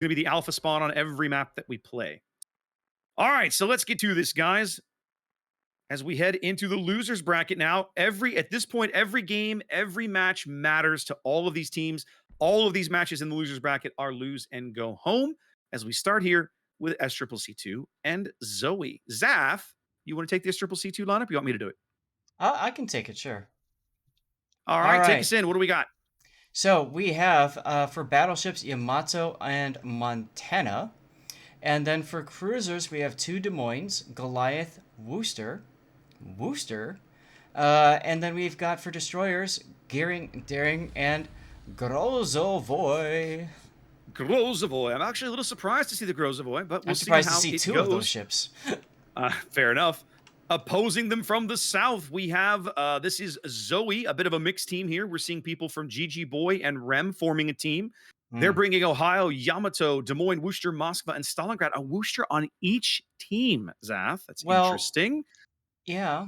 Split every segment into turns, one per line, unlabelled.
to be the alpha spawn on every map that we play. All right, so let's get to this, guys. As we head into the losers bracket now, at this point, every game, every match matters to all of these teams. All of these matches in the losers bracket are lose and go home. As we start here with SCCC2 and ZOE. Zaf, you want to take the SCCC2 lineup? You want me to do it?
I can take it, sure.
All
All
right, take
right.
us in. What do we got?
So we have for battleships Yamato and Montana. And then for cruisers, we have two Des Moines, Goliath, Worcester. And then we've got for destroyers, Gearing, Daring, and Grozovoy.
Grozavoy. I'm actually a little surprised to see the Grozavoy, but
I'm
we'll see
surprised to
how
see
it
two of those
goes.
ships.
Fair enough. Opposing them from the south, we have this is ZOE, a bit of a mixed team here. We're seeing people from GG Boy and Rem forming a team. They're
Hmm.
bringing Ohio, Yamato, Des Moines, Worcester, Moskva, and Stalingrad. A Worcester on each team, Zath. That's
Well,
interesting.
yeah.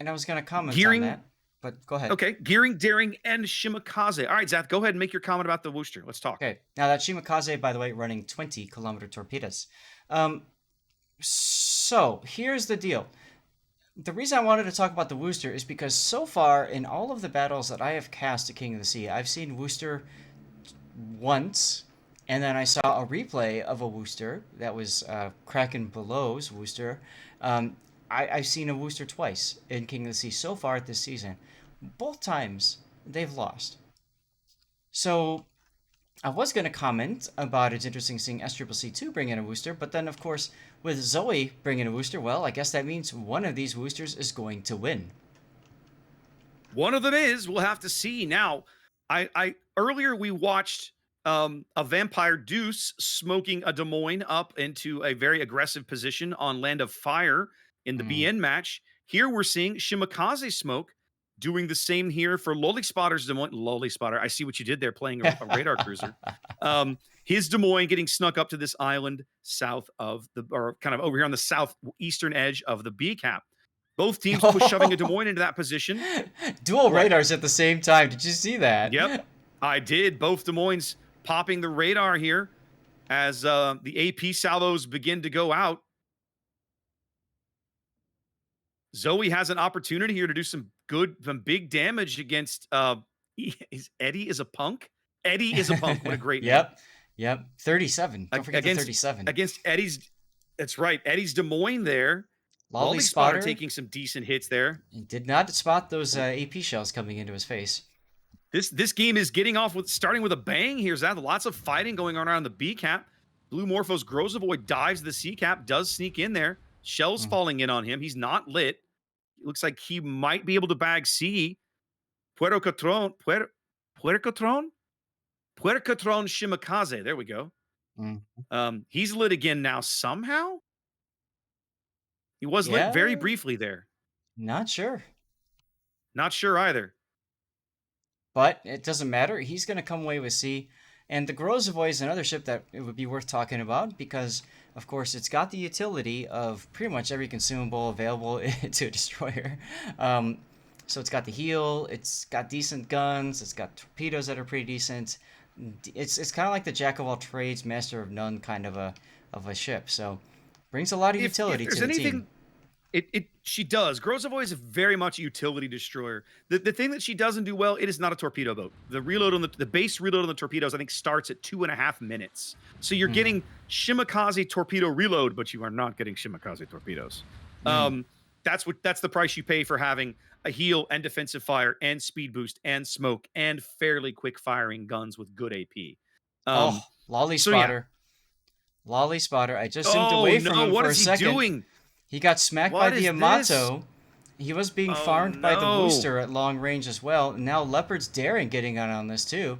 And I was going to comment on
Gearing,
that, but go ahead.
okay. Gearing, Daring, and Shimakaze. All right, Zath, go ahead and make your comment about the Worcester. Let's talk.
Okay. Now that Shimakaze, by the way, running 20-kilometer torpedoes. Um, so here's the deal. The reason I wanted to talk about the Wooster is because so far in all of the battles that I have cast at King of the Sea, I've seen Wooster once, and then I saw a replay of a Wooster that was Kraken Below's Wooster. I've seen a Wooster twice in King of the Sea so far this season. Both times they've lost. So I was going to comment about it's interesting seeing SCCC2 bring in a Wooster, but then of course with ZOE bringing a Wooster, well, I guess that means one of these Woosters is going to win.
One of them is. We'll have to see. Now, I earlier we watched a Vampire Deuce smoking a Des Moines up into a very aggressive position on Land of Fire in the
Mm.
BN match. Here we're seeing Shimakaze Smoke doing the same here for Lolly Spotter's Des Moines. Lolly Spotter, I see what you did there, playing a radar cruiser. His Des Moines getting snuck up to this island south of or kind of over here on the southeastern edge of the B cap. Both teams push shoving a Des Moines into that position.
Dual
What?
radars at the same time. Did you see that?
Yep, I did. Both Des Moines popping the radar here as the AP salvos begin to go out. ZOE has an opportunity here to do some big damage against. Is Eddie is a punk? Eddie is a punk. What a great name.
Yep. Yep. 37. Don't forget the 37.
Against Eddie's. That's right. Eddie's Des Moines there.
Lolly
Lolly Spotter
Spotter
taking some decent hits there.
did not spot those AP shells coming into his face.
This game is starting with a bang here, Zach. Lots of fighting going on around the B cap. Blue Morpho's Grozavoy dives the C cap, does sneak in there. Shells
Mm.
falling in on him. He's not lit. It looks like he might be able to bag C. Puercotron Shimakaze. There we go.
Mm.
He's lit again now somehow. He was lit very
Yeah,
briefly there.
not sure.
Not sure either.
But it doesn't matter. He's going to come away with C. And the Grozovoy is another ship that it would be worth talking about because, of course, it's got the utility of pretty much every consumable available to a destroyer. So it's got the heal, it's got decent guns, it's got torpedoes that are pretty decent. It's kind of like the jack of all trades, master of none kind of a ship. So brings a lot of
If
utility
there's
to the team.
anything she does. Grozavoy is very much a utility destroyer. The thing that she doesn't do well, it is not a torpedo boat. The reload on the base reload on the torpedoes, I think, starts at 2.5 minutes. So you're
Mm.
getting Shimakaze torpedo reload, but you are not getting Shimakaze torpedoes.
Mm.
That's the price you pay for having a heal and defensive fire and speed boost and smoke and fairly quick firing guns with good AP.
Oh, Lolly
So yeah.
Spotter. Lolly Spotter. I just zoomed
Oh
away from
no,
him
what
for a
is he
second.
doing?
He got smacked by
What
the
is this?
Yamato. He was being
Oh
farmed by the
no.
Wooster at long range as well. And now Leopard's daring getting on this too.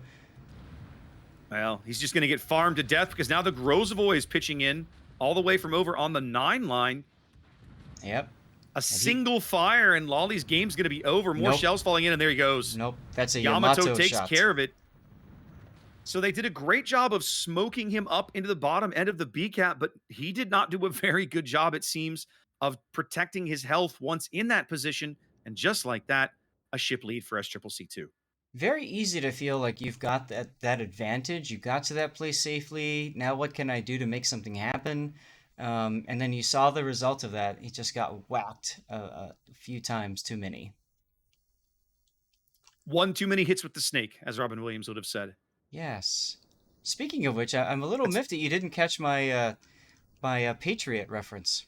Well, he's just going to get farmed to death because now the Grozavoy is pitching in all the way from over on the 9 line.
Yep.
A single fire and Lolly's game's going to be over. More
Nope.
shells falling in, and there he goes.
Nope. That's a
Yamato
Yamato
takes
shot.
care of it. So they did a great job of smoking him up into the bottom end of the B cap, but he did not do a very good job, it seems, of protecting his health once in that position. And just like that, a ship lead for SCCC2.
Very easy to feel like you've got that advantage. You got to that place safely. Now what can I do to make something happen? And then you saw the result of that. He just got whacked a few times too many.
One too many hits with the snake, as Robin Williams would have said.
Yes. Speaking of which, I'm a little
That's,
miffed that you didn't catch my Patriot reference.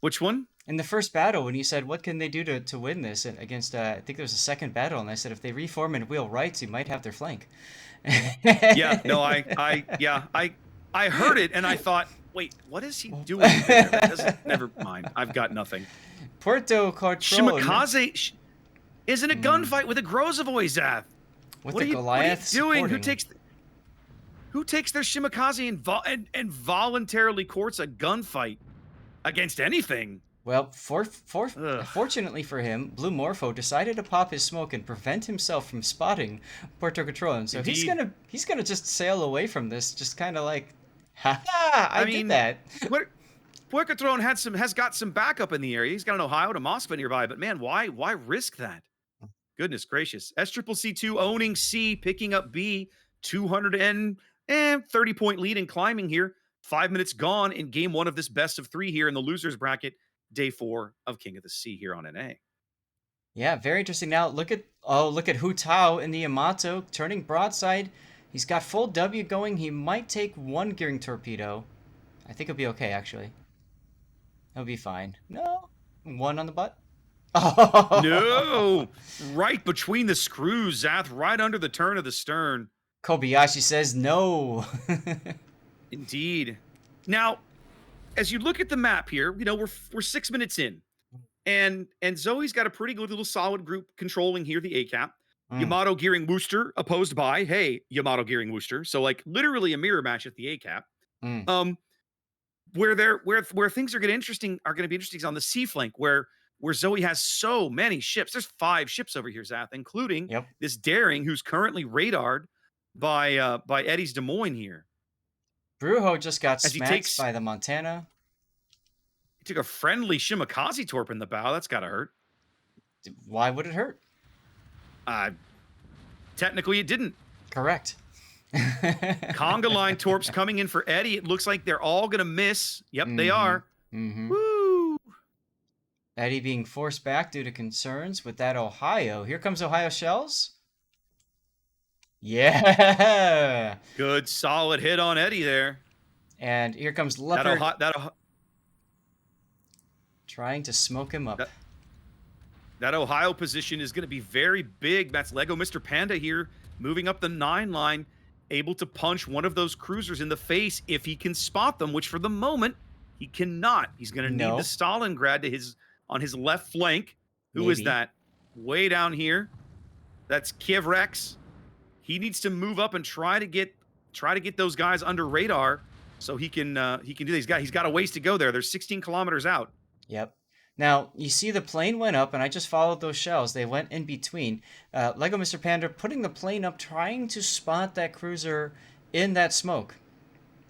which one?
In the first battle, when you said, what can they do to win this against, I think there was a second battle, and I said, if they reform in wheel rights, you might have their flank.
Yeah, no, I heard it and I thought, wait, what is he doing there? That doesn't. Never mind. I've got nothing.
Puerto Cartron.
Shimakaze is in a gunfight with a Grozavoy, Zath.
With
What
the
are you
Goliath
doing?
supporting.
Who takes their Shimakaze and voluntarily courts a gunfight against anything?
Well,
Ugh.
fortunately for him, Blue Morpho decided to pop his smoke and prevent himself from spotting Puerto Cartron. So
Indeed.
he's gonna just sail away from this, just kind of like, ha ha! I did that.
Puercatron has got some backup in the area. He's got an Ohio to Mosfa nearby, but man, why risk that? Goodness gracious. SCCC2 owning C, picking up B, 230-point lead and climbing here. 5 minutes gone in game 1 of this best of 3 here in the losers bracket, day 4 of King of the Sea here on NA.
Yeah, very interesting. Now look at Hu Tao in the Yamato turning broadside. He's got full W going. He might take one gearing torpedo. I think he'll be okay actually. He'll be fine. No, one on the butt. Oh
No! Right between the screws, Zath, right under the turn of the stern.
Kobayashi says no.
Indeed. Now, as you look at the map here, you know, we're 6 minutes in. And Zoe's got a pretty good little solid group controlling here the ACAP. Yamato gearing Wooster opposed by, hey, Yamato gearing Wooster. So like literally a mirror match at the ACAP.
Mm.
Where things are going to be interesting is on the sea flank where Zoe has so many ships. There's 5 ships over here, Zath, including
Yep.
this Daring, who's currently radared by Eddie's Des Moines here.
Brujo just got
As he
smacked by the Montana.
He took a friendly Shimakaze torp in the bow. That's got to hurt.
Why would it hurt?
Technically, it didn't.
Correct.
Conga line torps coming in for Eddie. It looks like they're all going to miss. Yep, they are. Woo!
Eddie being forced back due to concerns with that Ohio. Here comes Ohio shells. Yeah.
Good, solid hit on Eddie there.
And here comes Leopard.
That
trying to smoke him up.
That Ohio position is going to be very big. That's Lego Mr. Panda here, moving up the 9 line, able to punch one of those cruisers in the face if he can spot them, which for the moment, he cannot. He's going to need the Stalingrad on his left flank. Who is that? Way down here. That's Kiev Rex. He needs to move up and try to get those guys under radar so he can do these guys. He's got a ways to go there. They're 16 kilometers out.
Yep. Now, you see the plane went up, and I just followed those shells. They went in between. Lego Mr. Panda putting the plane up, trying to spot that cruiser in that smoke.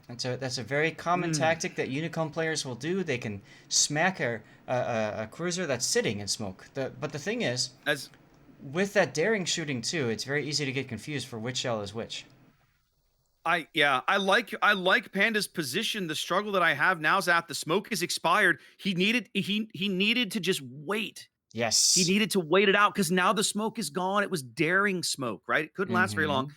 And so that's a very common tactic that Unicom players will do. They can smack a cruiser that's sitting in smoke. But the thing is, with that daring shooting too, it's very easy to get confused for which shell is which.
I like Panda's position. The struggle that I have now is that the smoke is expired. He needed to just wait.
Yes.
He needed to wait it out because now the smoke is gone. It was daring smoke, right? It couldn't last very long.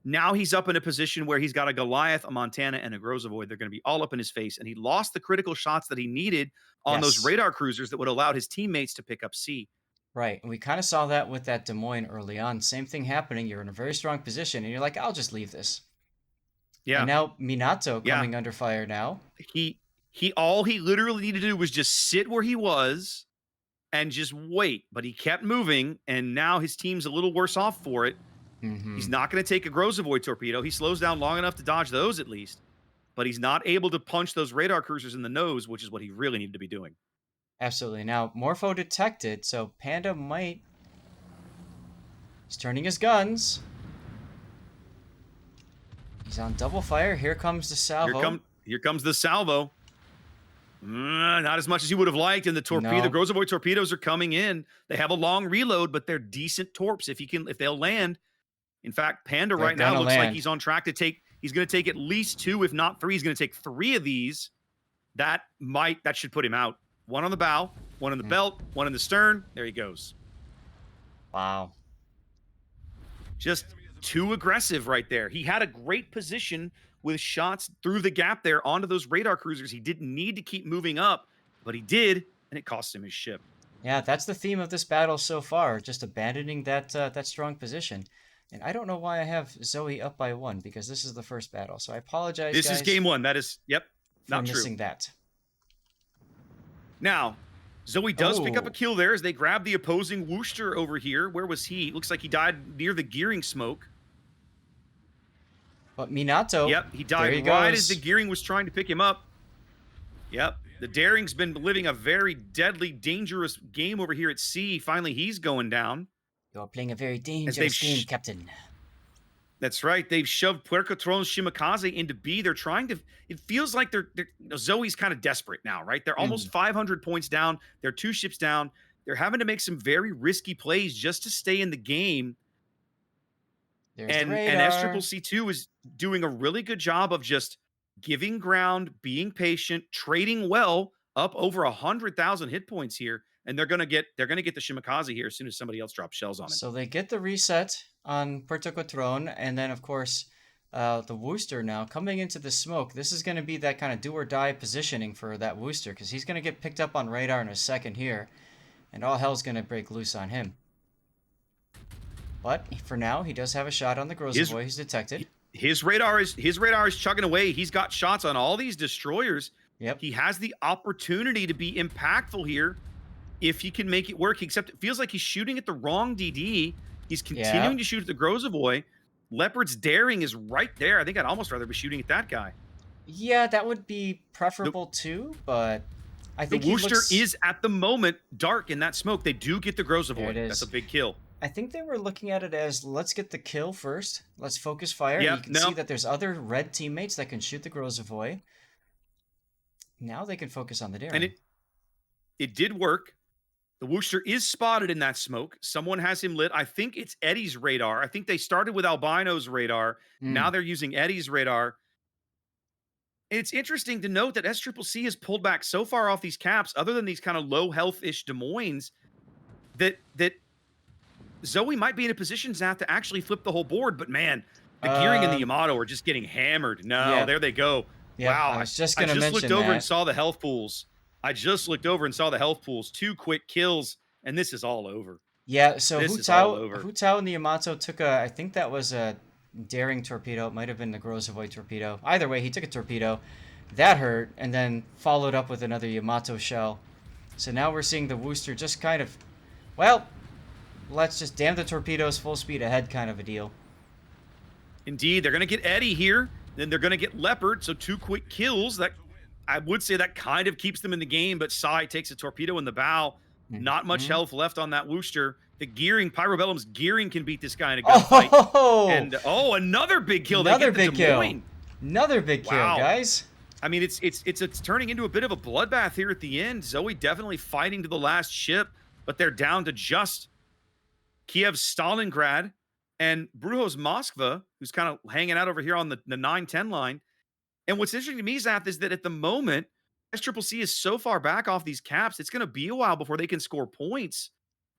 Now he's up in a position where he's got a Goliath, a Montana, and a Grozavoy. They're going to be all up in his face. And he lost the critical shots that he needed on those radar cruisers that would allow his teammates to pick up C.
Right. And we kind of saw that with that Des Moines early on. Same thing happening. You're in a very strong position, and you're like, I'll just leave this. Yeah. And now Minato coming under fire now.
All he literally needed to do was just sit where he was and just wait. But he kept moving, and now his team's a little worse off for it. He's not going to take a Grozavoy torpedo. He slows down long enough to dodge those at least. But he's not able to punch those radar cruisers in the nose, which is what he really needed to be doing.
Absolutely. Now, Morpho detected, so Panda might... He's turning his guns. He's on double fire. Here comes the salvo.
Here comes the salvo. Not as much as he would have liked. And the
No,
Grozavoy torpedoes are coming in. They have a long reload, but they're decent torps if they'll land. In fact, Panda
they're
right now
gonna
looks like
land.
he's on track to take. He's going to take at least 2, if not 3. He's going to take 3 of these. That should put him out. 1 on the bow, 1 in the belt, 1 in the stern. There he goes.
Wow.
Just too aggressive right there. He had a great position with shots through the gap there onto those radar cruisers. He didn't need to keep moving up, but he did, and it cost him his ship.
Yeah, that's the theme of this battle so far, just abandoning that strong position. And I don't know why I have Zoe up by 1, because this is the first battle. So I apologize,
This
guys,
is game 1. That is, yep,
for
not true.
missing that.
Now, Zoe does pick up
Oh.
a kill there as they grab the opposing Wooster over here. Where was he? Looks like he died near the gearing smoke.
But Minato,
Yep, he
there
died
he
right
goes.
as the gearing was trying to pick him up. Yep, the Daring's been living a very deadly, dangerous game over here at sea. Finally, he's going down.
You're playing a very
they've
dangerous game, Captain.
That's right. They've shoved Puerto Tron's Shimakaze into B. They're trying to. It feels like Zoe's kind of desperate now, right? They're almost 500 points down. They're 2 ships down. They're having to make some very risky plays just to stay in the game.
There's
And
the radar.
SCCC2 is doing a really good job of just giving ground, being patient, trading well, up over 100,000 hit points here, and they're gonna get the Shimakaze here as soon as somebody else drops shells on it.
So they get the reset on Puerto Cotron, and then of course the Wooster now coming into the smoke. This is going to be that kind of do or die positioning for that Wooster, because he's going to get picked up on radar in a second here, and all hell's going to break loose on him. But for now, he does have a shot on the Grozavoy. He's detected.
His radar is chugging away. He's got shots on all these destroyers.
Yep.
He has the opportunity to be impactful here if he can make it work, except it feels like he's shooting at the wrong DD. He's continuing to shoot at the Grozavoy. Leopard's Daring is right there. I think I'd almost rather be shooting at that guy.
Yeah, that would be preferable too, but I think
the Wooster is at the moment dark in that smoke. They do get the Grozavoy.
There it is.
That's a big kill.
I think they were looking at it as, let's get the kill first. Let's focus fire.
Yep,
You can see that there's other red teammates that can shoot the Grozavoy. Now they can focus on the Daring.
And it did work. The Wooster is spotted in that smoke. Someone has him lit. I think it's Eddie's radar. I think they started with Albino's radar. Now they're using Eddie's radar. It's interesting to note that SCCC has pulled back so far off these caps, other than these kind of low health-ish Des Moines, that Zoe might be in a position now to actually flip the whole board. But man, the gearing and the Yamato are just getting hammered. No, there they go.
Yeah,
wow.
I was just going to mention
looked over
that.
and saw the health pools. 2 quick kills, and this is all over.
Yeah, so
This is all over.
Hutao and the Yamato took I think that was a Daring torpedo. It might have been the Grozavoy torpedo. Either way, he took a torpedo. That hurt, and then followed up with another Yamato shell. So now we're seeing the Wooster just kind of, well, let's just damn the torpedoes, full speed ahead kind of a deal.
Indeed, they're going to get Eddie here. Then they're going to get Leopard, so 2 quick kills. That I would say that kind of keeps them in the game, but Sai takes a torpedo in the bow. Not much health left on that Wooster. The gearing, Pyrobellum's gearing can beat this guy in a gunfight.
Oh!
And another big kill.
Another
they get
big
the Des
kill.
Moines.
Another big kill,
Wow.
guys.
I mean, it's turning into a bit of a bloodbath here at the end. Zoe definitely fighting to the last ship, but they're down to just Kiev's Stalingrad and Brujo's Moskva, who's kind of hanging out over here on the 9-10 line. And what's interesting to me, Zath, is that at the moment, SCCC is so far back off these caps, it's going to be a while before they can score points.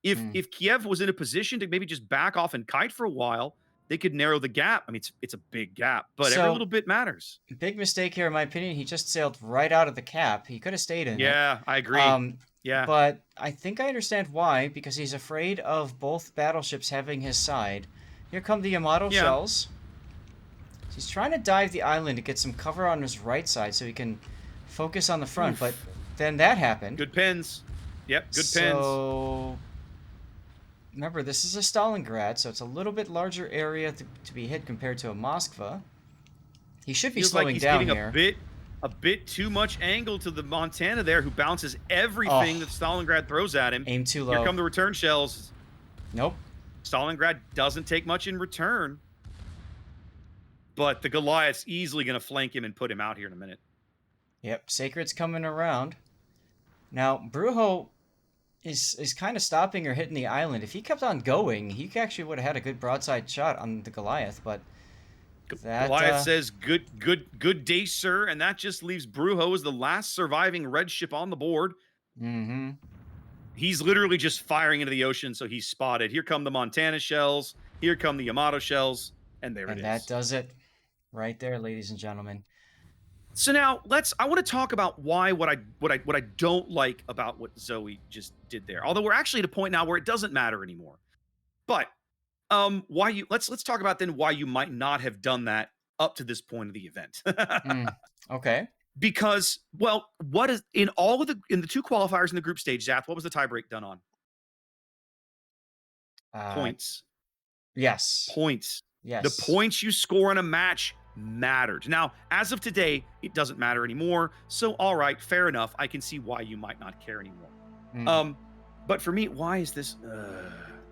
If Kiev was in a position to maybe just back off and kite for a while, they could narrow the gap. I mean, it's a big gap, but every little bit matters.
Big mistake here, in my opinion. He just sailed right out of the cap. He could have stayed in it.
Yeah, I agree. Yeah.
But I think I understand why, because he's afraid of both battleships having his side. Here come the Yamato shells. So he's trying to dive the island to get some cover on his right side so he can focus on the front, but then that happened.
Good pins. Yep, good pins.
So remember, this is a Stalingrad, so it's a little bit larger area to be hit compared to a Moskva. He should be
Feels
slowing
like he's
down
getting
here.
a bit too much angle to the Montana there, who bounces everything that Stalingrad throws at him.
Aim too low.
Here come the return shells.
Nope.
Stalingrad doesn't take much in return, but the Goliath's easily going to flank him and put him out here in a minute.
Yep, Sacred's coming around. Now, Brujo is kind of stopping or hitting the island. If he kept on going, he actually would have had a good broadside shot on the Goliath, but that
Goliath says, good day, sir. And that just leaves Brujo as the last surviving red ship on the board.
mm-hmm.
He's literally just firing into the ocean, so he's spotted. Here come the Montana shells. Here come the Yamato shells. And there it is.
And that does it right there, ladies and gentlemen.
So now I want to talk about what I don't like about what ZOE just did there. Although we're actually at a point now where it doesn't matter anymore. But let's talk about then why you might not have done that up to this point of the event.
Okay.
Because, well, what is in the two qualifiers in the group stage, Zath, what was the tiebreak done on? Points.
Yes.
Points.
Yes.
The points you score in a match mattered. Now, as of today, it doesn't matter anymore. So, all right, fair enough. I can see why you might not care anymore. But for me, why is this?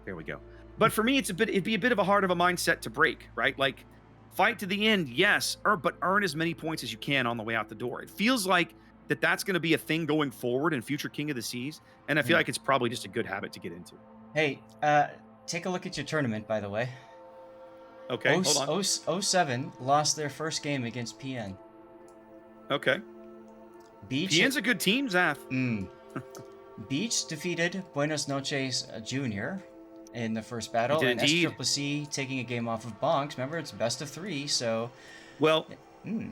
There we go. But for me, it'd be a bit of a hard of a mindset to break, right? Like, fight to the end, yes, but earn as many points as you can on the way out the door. It feels like that's going to be a thing going forward in future King of the Seas, and I feel like it's probably just a good habit to get into.
Hey, take a look at your tournament, by the way.
Okay, hold on.
07 lost their first game against PN.
Okay. PN's a good team, Zath.
Beach defeated Buenos Noches Jr. in the first battle, and SCCC taking a game off of Bonks. Remember, it's best of 3, so...
Well,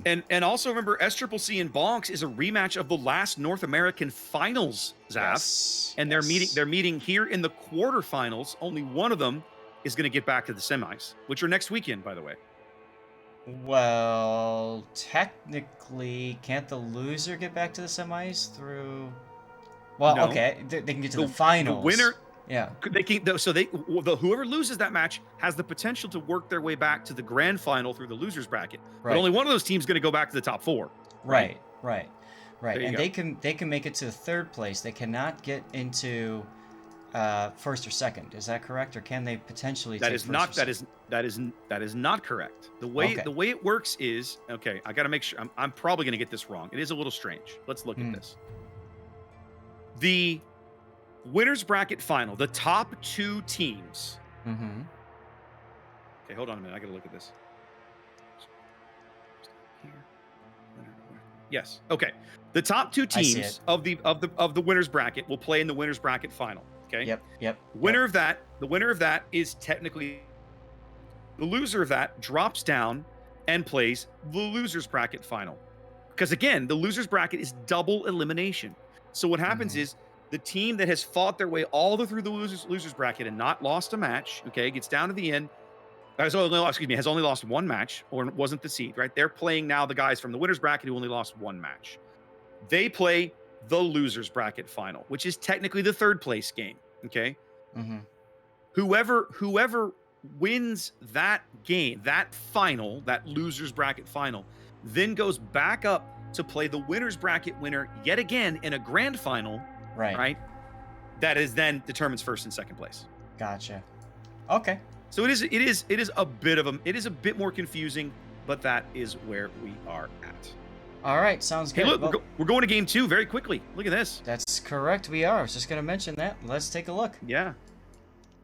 and also remember, SCCC and Bonks is a rematch of the last North American finals, Zath.
Yes.
And they're meeting here in the quarterfinals. Only one of them is going to get back to the semis, which are next weekend, by the way.
Well, technically, can't the loser get back to the semis through... Well,
No.
Okay, they can get to the finals.
The winner...
Yeah.
They can, whoever loses that match has the potential to work their way back to the grand final through the losers bracket.
Right.
But only one of those teams is going to go back to the top 4.
Right. And
go.
they can make it to third place. They cannot get into first or second. Is that correct, or can they potentially?
That is not correct. The way it works is, okay, I got to make sure. I'm probably going to get this wrong. It is a little strange. Let's look at this. The winners bracket final, the top 2 teams. Okay, hold on a minute. I got to look at this. Yes. Okay. The top 2 teams of the winners bracket will play in the winners bracket final. Okay.
Yep.
The winner of that is technically the loser of that drops down and plays the losers bracket final. Because again, the losers bracket is double elimination. So what happens is the team that has fought their way all the way through the losers bracket and not lost a match, okay, gets down to the end, has only lost 1 match, or wasn't the seed, right? They're playing now the guys from the winners bracket who only lost 1 match. They play the losers bracket final, which is technically the 3rd place game, okay? Whoever wins that game, that final, that losers bracket final, then goes back up to play the winners bracket winner yet again in a grand final, right? That is then determines 1st and 2nd place.
Gotcha. Okay.
So it is a bit more confusing, but that is where we are at.
All right, sounds good.
Hey, look, we're going to game 2 very quickly. Look at this.
That's correct. We are. I was just going to mention that. Let's take a look.
Yeah.